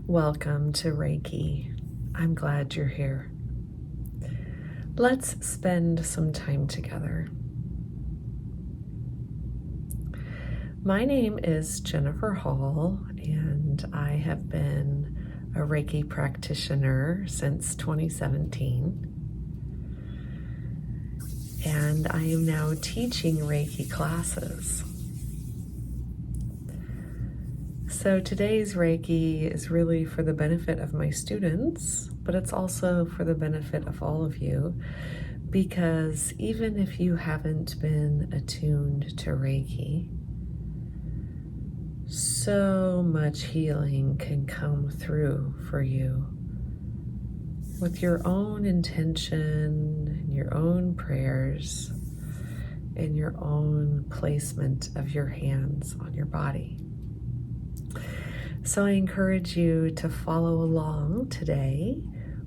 Welcome to Reiki. I'm glad you're here. Let's spend some time together. My name is Jennifer Hall, and I have been a Reiki practitioner since 2017. And I am now teaching Reiki classes. So today's Reiki is really for the benefit of my students, but it's also for the benefit of all of you, because even if you haven't been attuned to Reiki, so much healing can come through for you with your own intention and your own prayers and your own placement of your hands on your body. So I encourage you to follow along today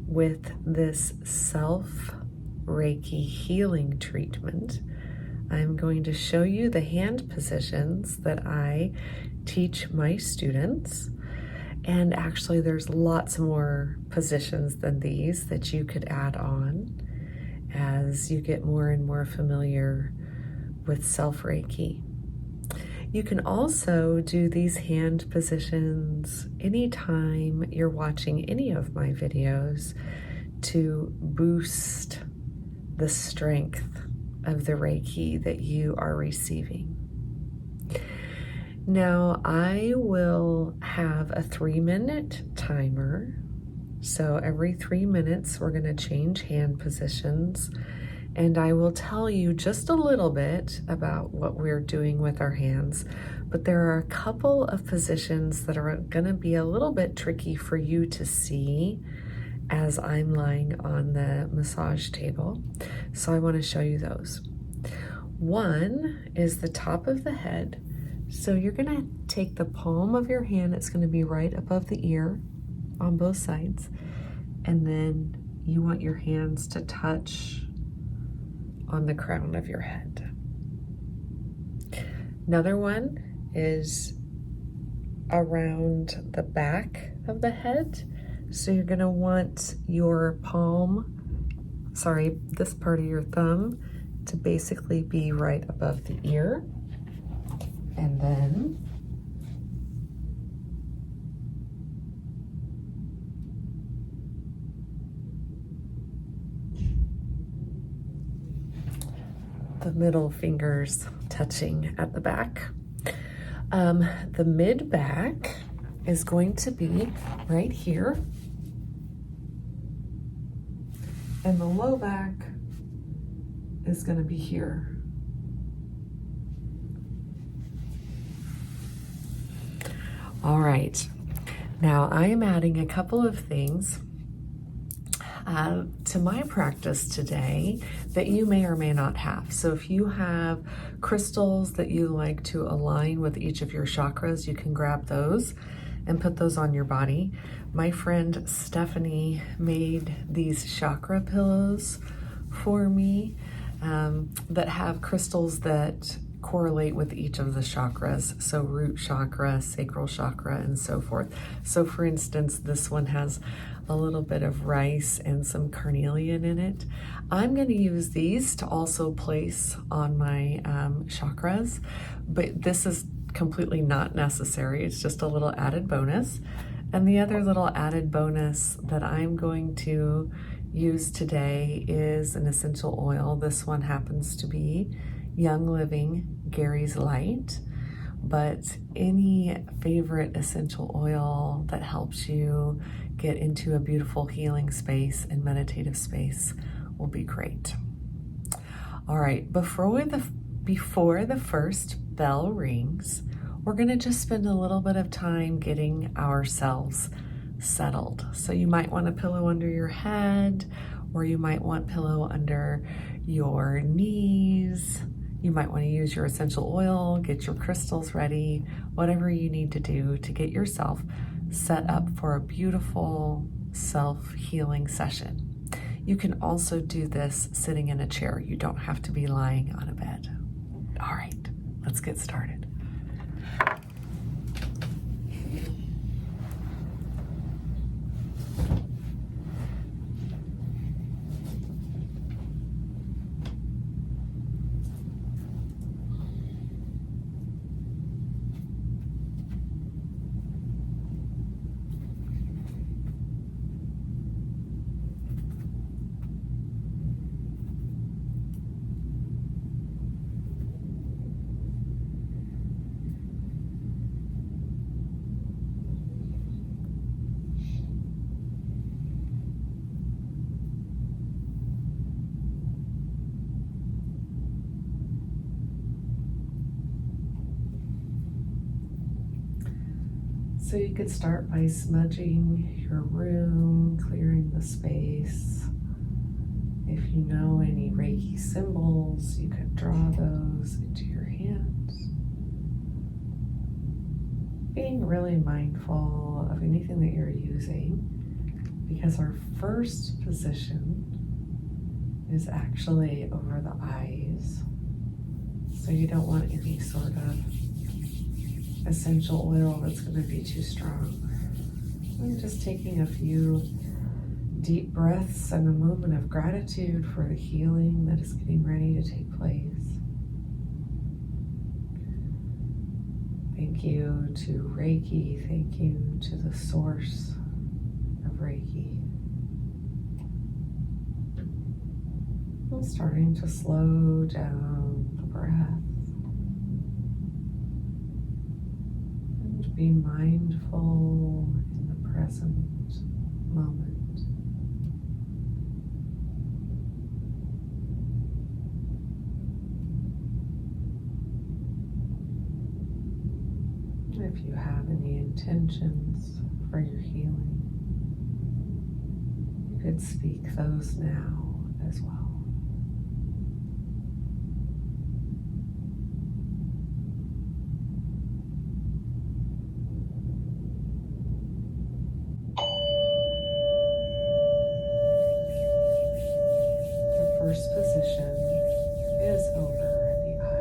with this self-reiki healing treatment. I'm going to show you the hand positions that I teach my students. And actually there's lots more positions than these that you could add on as you get more and more familiar with self-reiki. You can also do these hand positions anytime you're watching any of my videos to boost the strength of the Reiki that you are receiving. Now, I will have a 3-minute timer. So every 3 minutes, we're going to change hand positions. And I will tell you just a little bit about what we're doing with our hands, but there are a couple of positions that are going to be a little bit tricky for you to see as I'm lying on the massage table. So I want to show you those. One is the top of the head. So you're going to take the palm of your hand, it's going to be right above the ear on both sides, and then you want your hands to touch on the crown of your head. Another one is around the back of the head. So you're going to want your this part of your thumb to basically be right above the ear. And then the middle fingers touching at the back. The mid back is going to be right here. And the low back is going to be here. All right. Now I am adding a couple of things to my practice today that you may or may not have. So if you have crystals that you like to align with each of your chakras, you can grab those and put those on your body. My friend Stephanie made these chakra pillows for me that have crystals that correlate with each of the chakras. So root chakra, sacral chakra, and so forth. So for instance, this one has a little bit of rice and some carnelian in it. I'm going to use these to also place on my chakras, but this is completely not necessary. It's just a little added bonus. And the other little added bonus that I'm going to use today is an essential oil. This one happens to be Young Living Gary's Light, but any favorite essential oil that helps you get into a beautiful healing space and meditative space will be great. All right, before the first bell rings, we're going to just spend a little bit of time getting ourselves settled. So you might want a pillow under your head, or you might want pillow under your knees. You might want to use your essential oil, get your crystals ready, whatever you need to do to get yourself set up for a beautiful self-healing session. You can also do this sitting in a chair. You don't have to be lying on a bed. All right, let's get started. So you could start by smudging your room, clearing the space. If you know any Reiki symbols, you could draw those into your hands. Being really mindful of anything that you're using, because our first position is actually over the eyes. So you don't want any sort of essential oil that's going to be too strong. I'm just taking a few deep breaths and a moment of gratitude for the healing that is getting ready to take place. Thank you to Reiki. Thank you to the source of Reiki. I'm starting to slow down the breath and be mindful in the present moment. If you have any intentions for your healing, you could speak those now as well. The first position is over the eyes.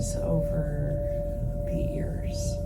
is over the ears.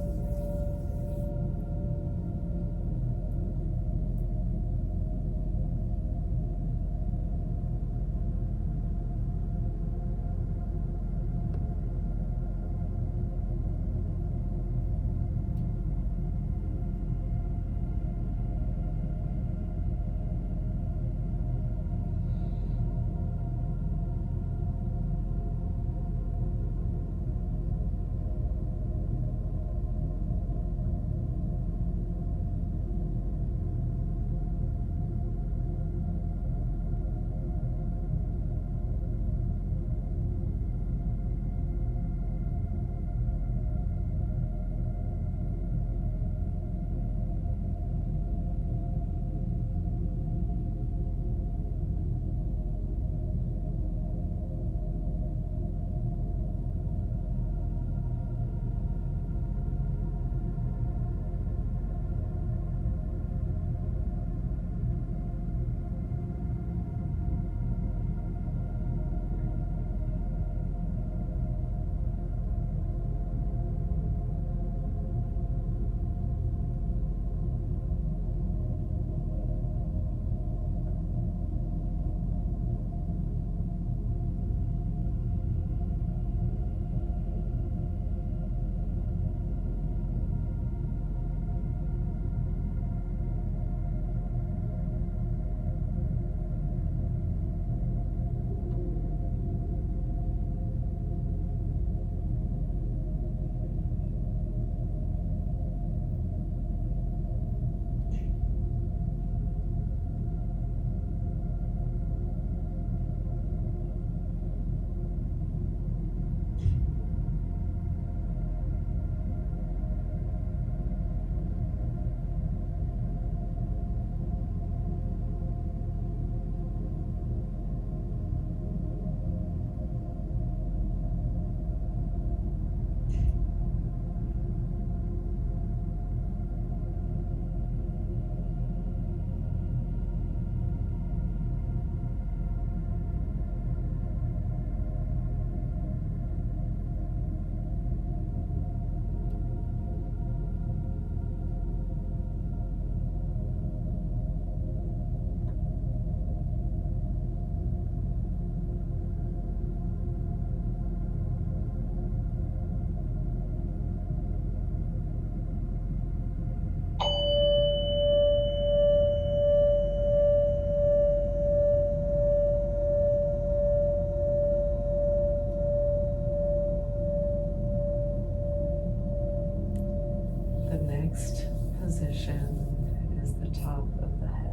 top of the head.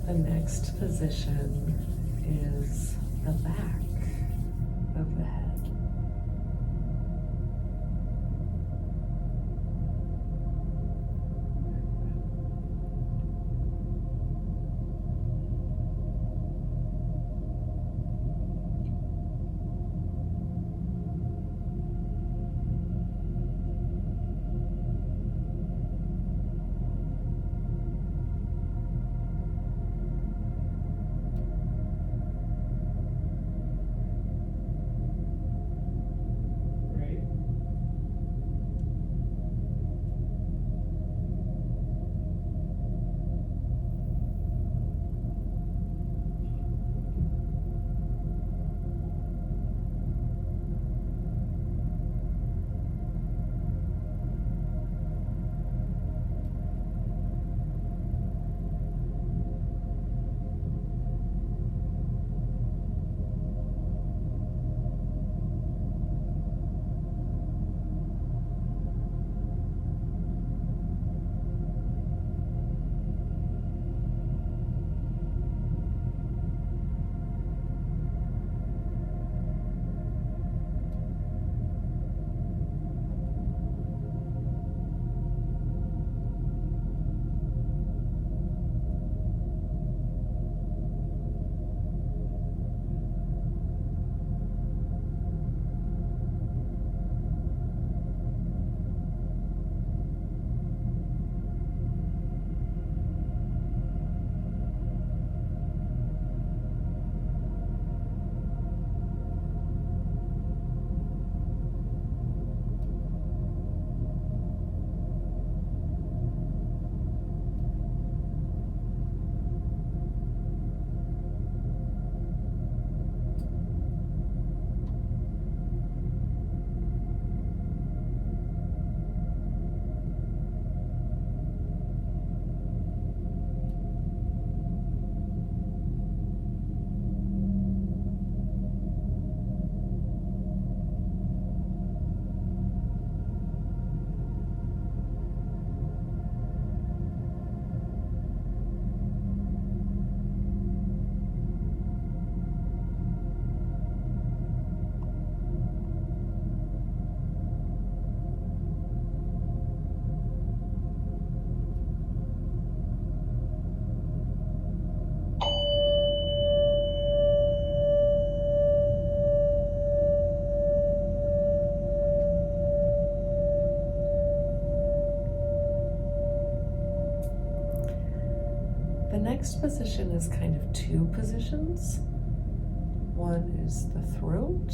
The next position is the back of the head. next position is kind of two positions. One is the throat,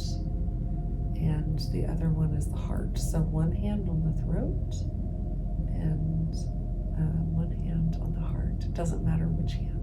and the other one is the heart. So one hand on the throat, and one hand on the heart. It doesn't matter which hand.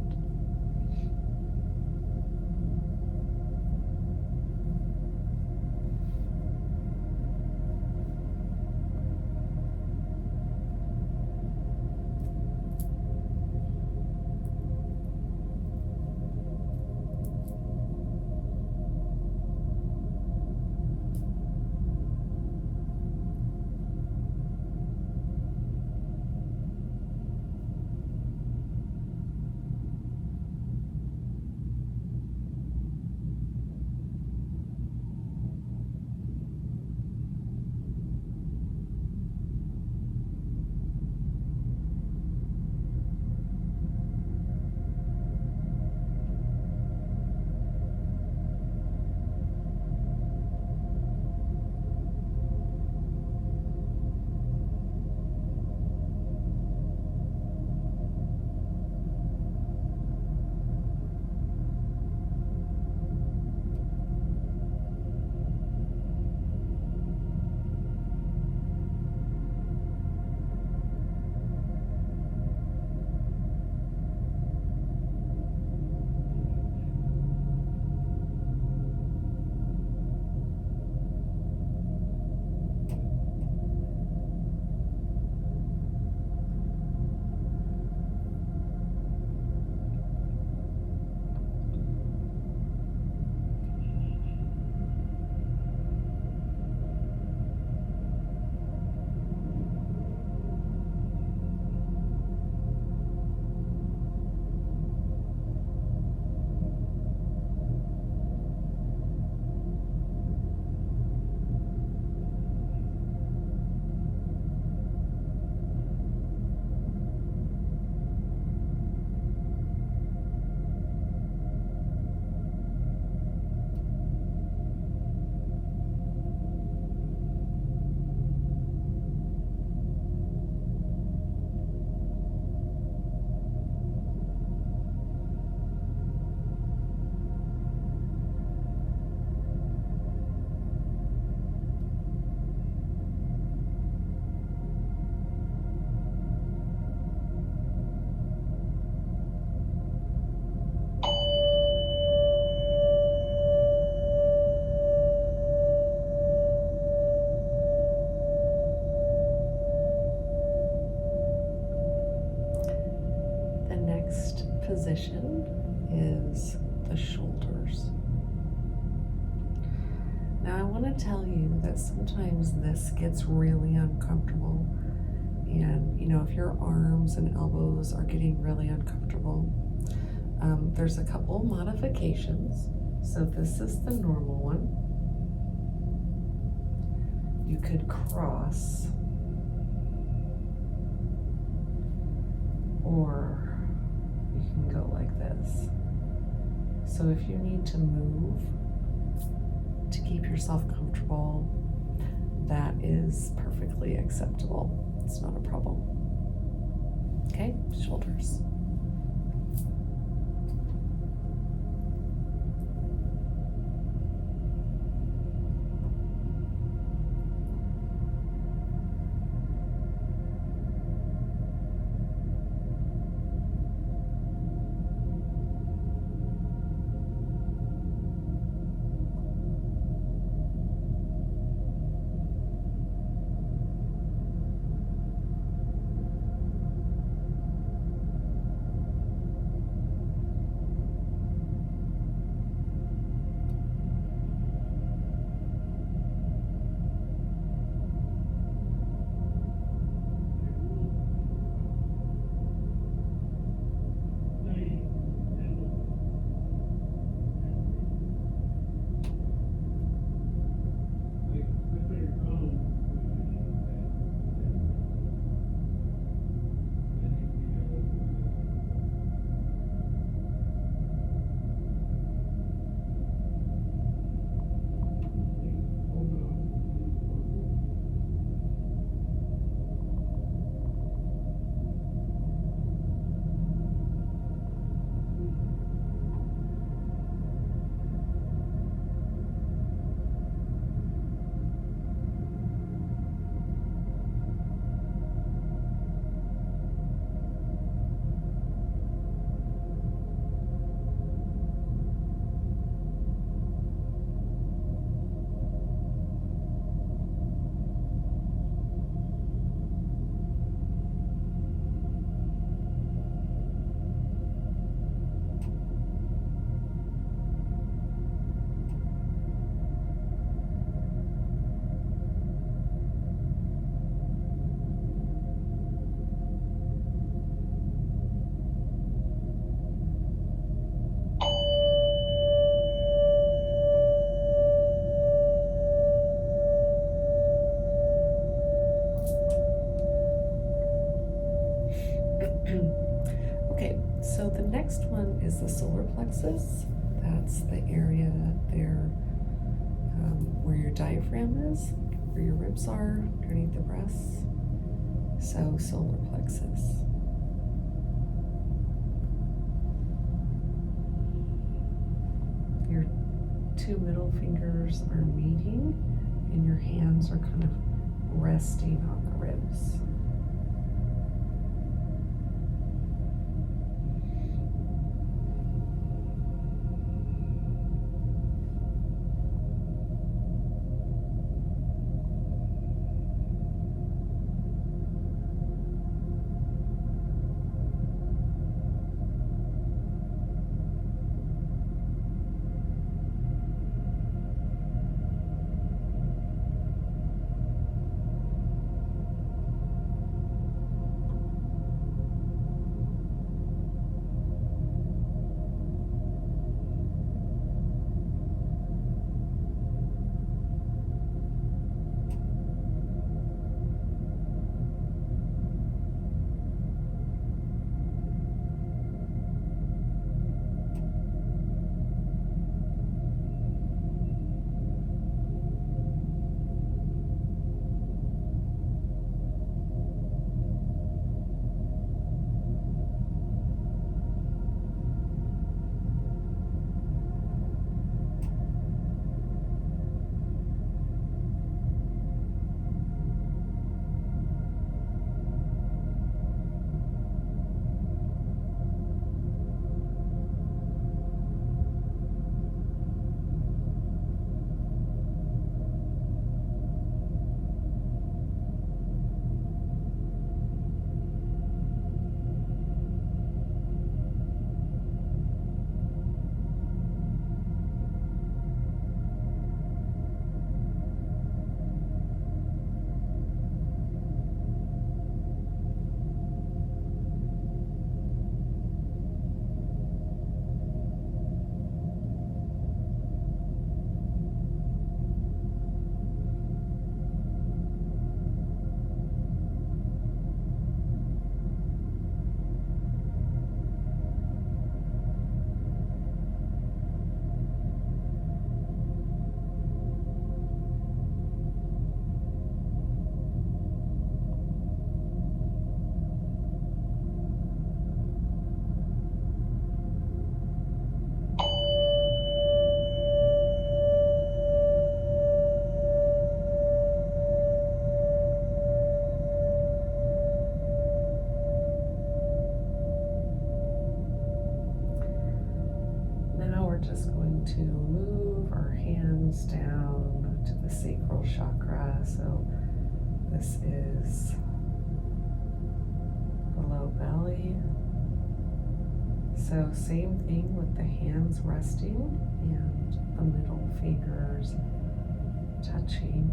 Position is the shoulders. Now I want to tell you that sometimes this gets really uncomfortable, and if your arms and elbows are getting really uncomfortable, there's a couple modifications. So this is the normal one. You could cross, or you can go like this. So if you need to move to keep yourself comfortable, that is perfectly acceptable. It's not a problem. Okay, shoulders. is the solar plexus. That's the area there where your diaphragm is, where your ribs are, underneath the breasts. So solar plexus. Your two middle fingers are meeting and your hands are kind of resting on the ribs. Just going to move our hands down to the sacral chakra. So this is the low belly. So same thing with the hands resting and the middle fingers touching.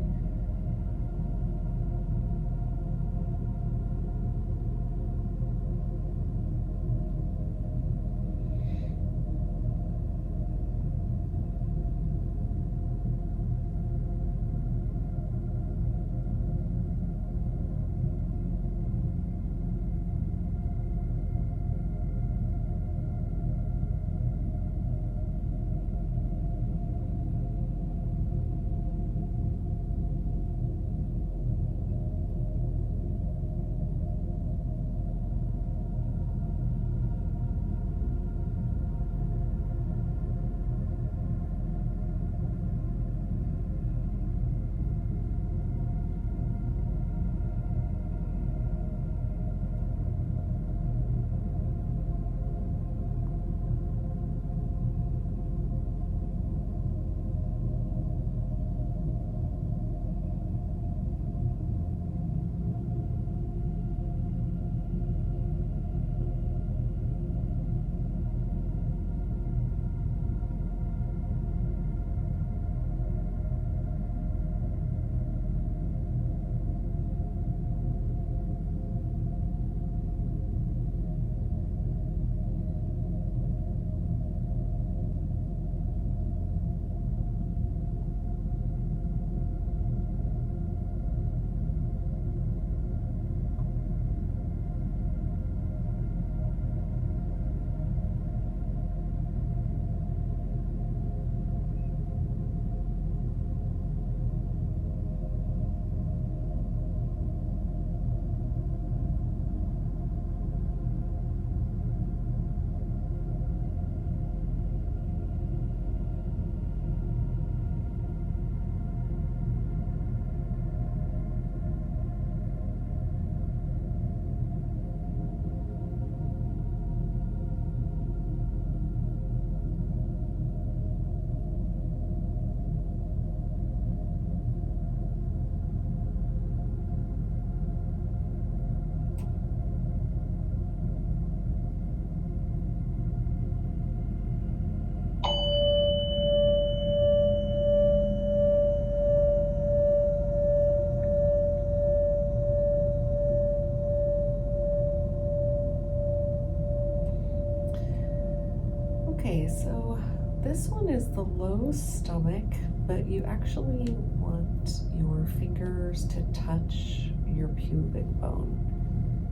so this one is the low stomach, but you actually want your fingers to touch your pubic bone.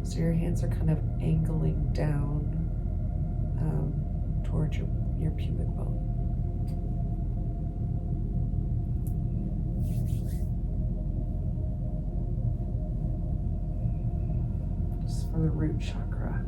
So your hands are kind of angling down towards your pubic bone. Just for the root chakra.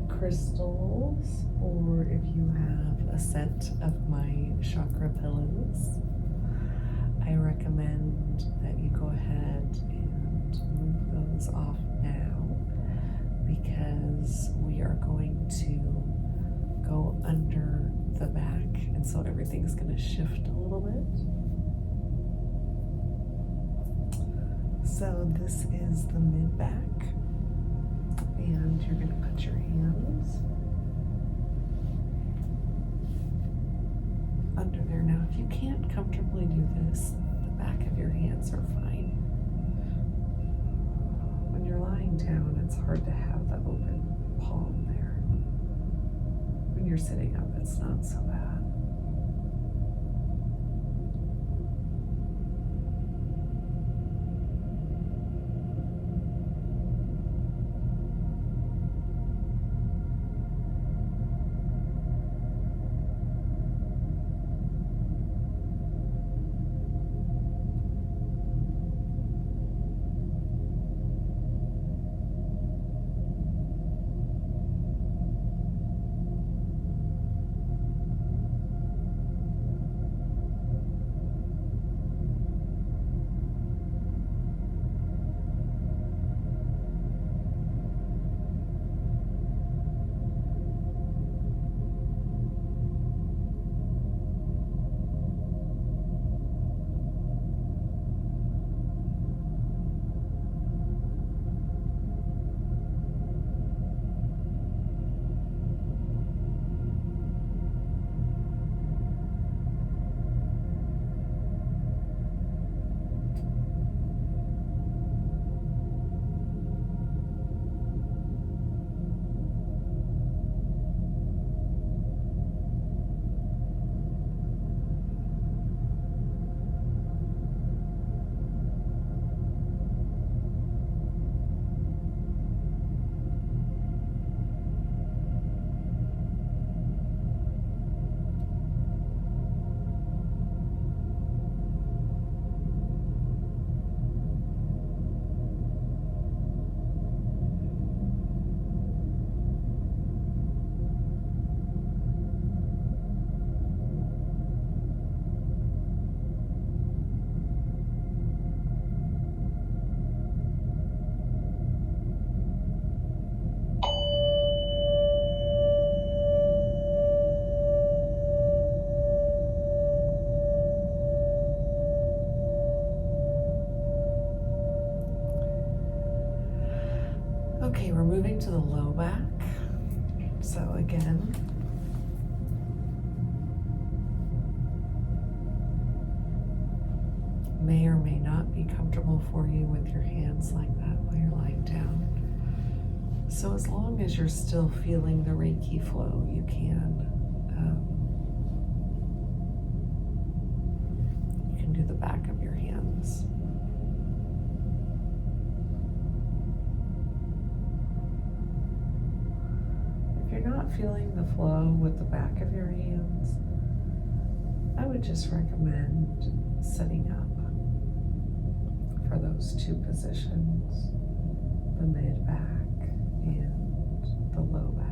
Crystals, or if you have a set of my chakra pillows, I recommend that you go ahead and move those off now, because we are going to go under the back, and so everything's going to shift a little bit. So this is the mid back. And you're going to put your hands under there. Now, if you can't comfortably do this, the back of your hands are fine. When you're lying down, it's hard to have the open palm there. When you're sitting up, it's not so bad. Okay, we're moving to the low back. So again, may or may not be comfortable for you with your hands like that while you're lying down. So as long as you're still feeling the Reiki flow, you can do the back of your hands. If you're not feeling the flow with the back of your hands, I would just recommend sitting up for those two positions, the mid back and the low back.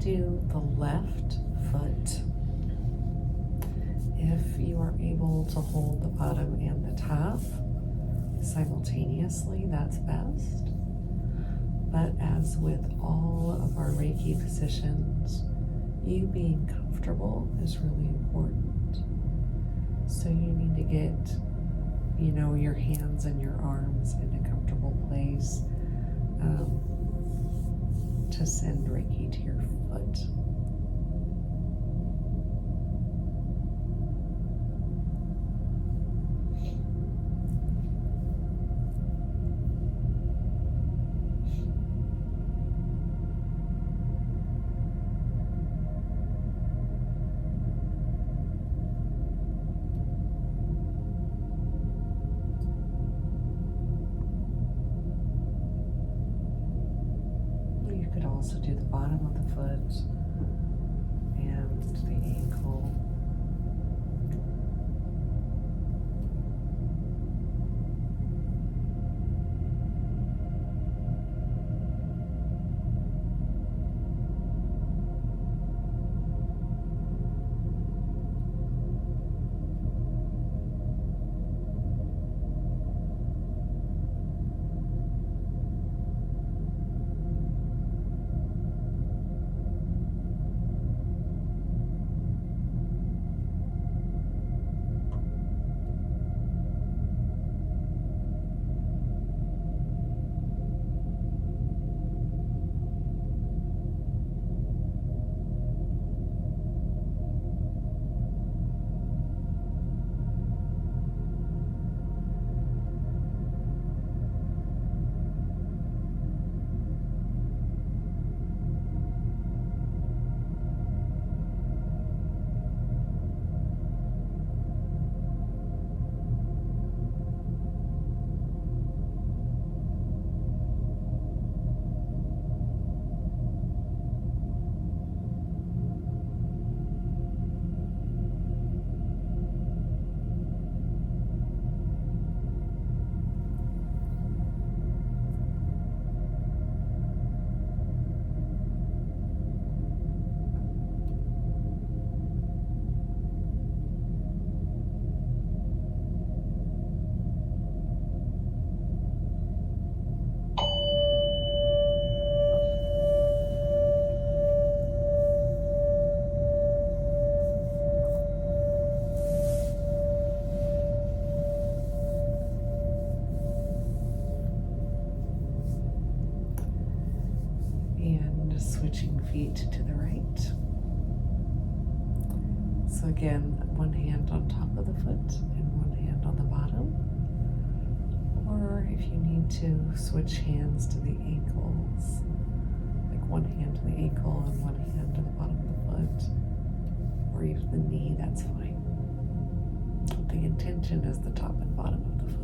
Do the left foot. If you are able to hold the bottom and the top simultaneously, that's best. But as with all of our Reiki positions, you being comfortable is really important. So you need to get, your hands and your arms in a comfortable place to send Reiki to your foot. Also do the bottom of the foot and the ankle. feet to the right. So again, one hand on top of the foot and one hand on the bottom. Or if you need to, switch hands to the ankles, like one hand to the ankle and one hand to the bottom of the foot, or even the knee, that's fine. The intention is the top and bottom of the foot.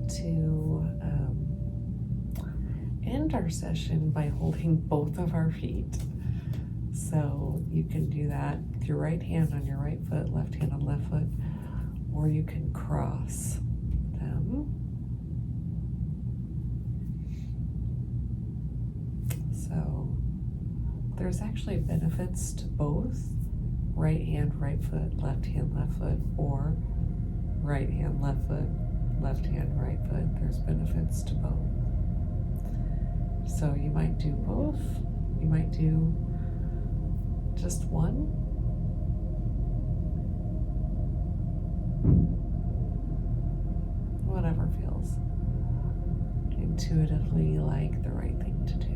To end our session by holding both of our feet. So you can do that with your right hand on your right foot, left hand on left foot, or you can cross them. So there's actually benefits to both right hand, right foot, left hand, left foot, or right hand, left foot, left hand, right foot. There's benefits to both. So you might do both. You might do just one. Whatever feels intuitively like the right thing to do.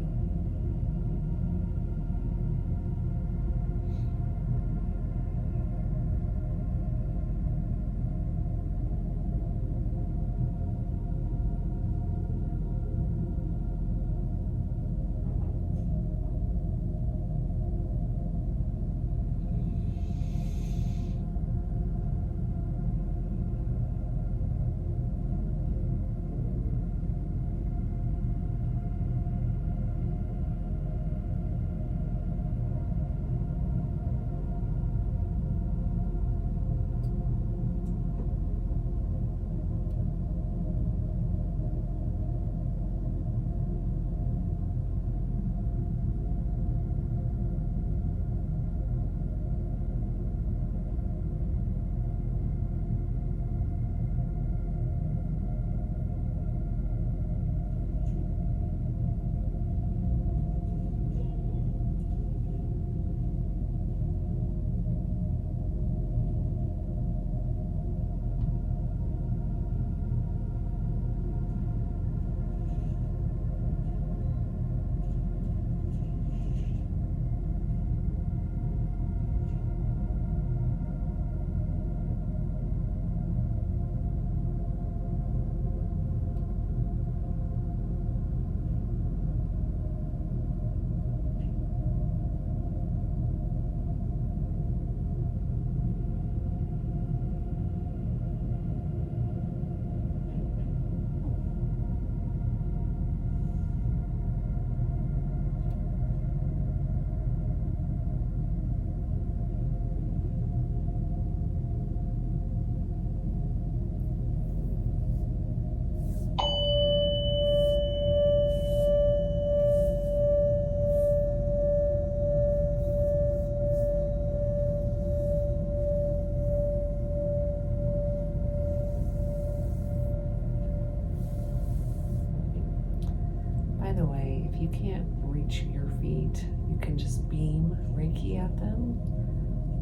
if you can't reach your feet, you can just beam Reiki at them.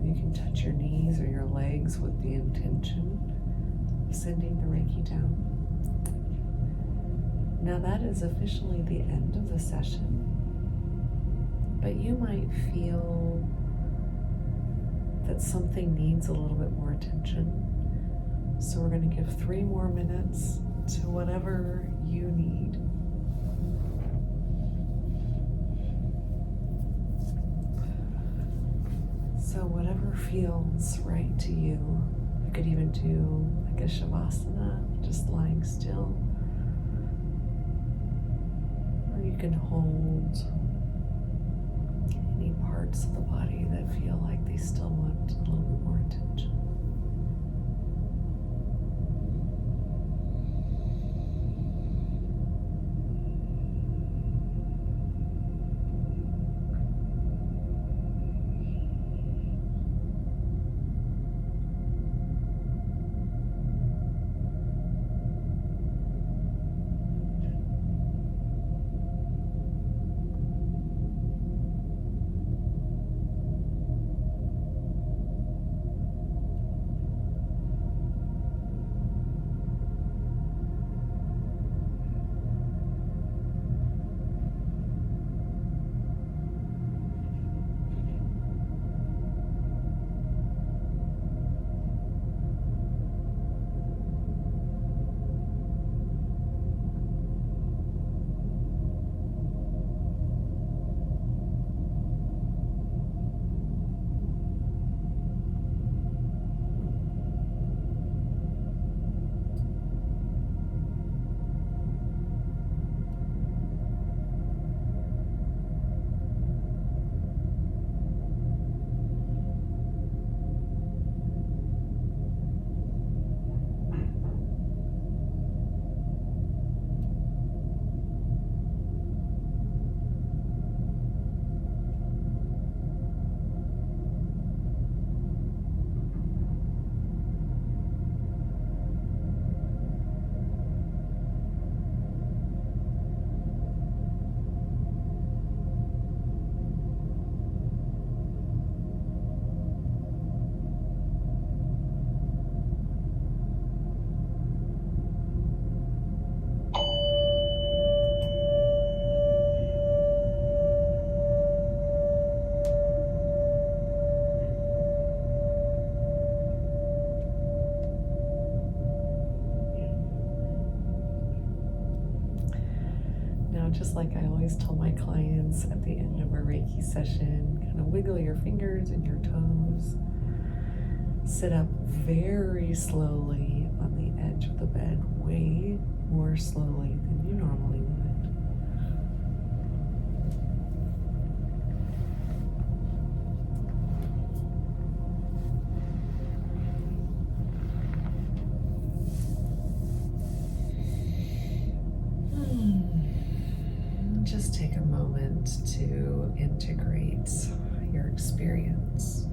You can touch your knees or your legs with the intention of sending the Reiki down. Now that is officially the end of the session, but you might feel that something needs a little bit more attention. So we're going to give 3 more minutes to whatever you need. So whatever feels right to you. You could even do like a shavasana, just lying still. Or you can hold any parts of the body that feel like they still want a little bit more attention. Just like I always tell my clients at the end of a Reiki session, kind of wiggle your fingers and your toes. Sit up very slowly on the edge of the bed, way more slowly than you normally would. Just take a moment to integrate your experience.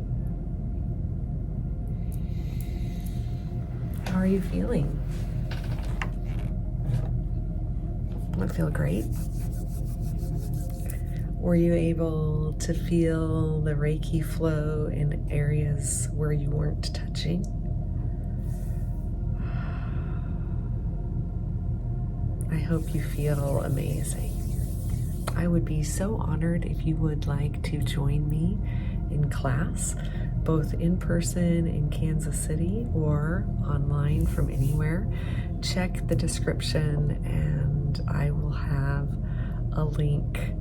How are you feeling? Would it feel great? Were you able to feel the Reiki flow in areas where you weren't touching? I hope you feel amazing. I would be so honored if you would like to join me in class, both in person in Kansas City or online from anywhere. Check the description and I will have a link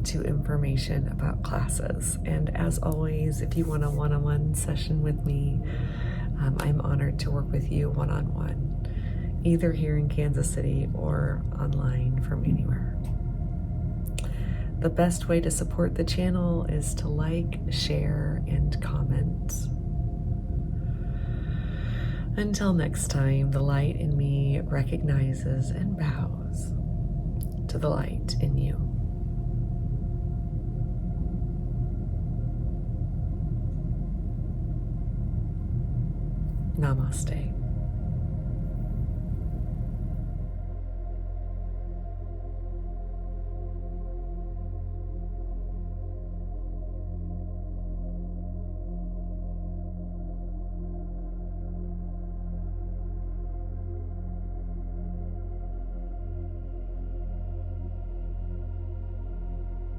to information about classes. And as always, if you want a one-on-one session with me, I'm honored to work with you one-on-one, either here in Kansas City or online from anywhere. The best way to support the channel is to like, share, and comment. Until next time, the light in me recognizes and bows to the light in you. Namaste.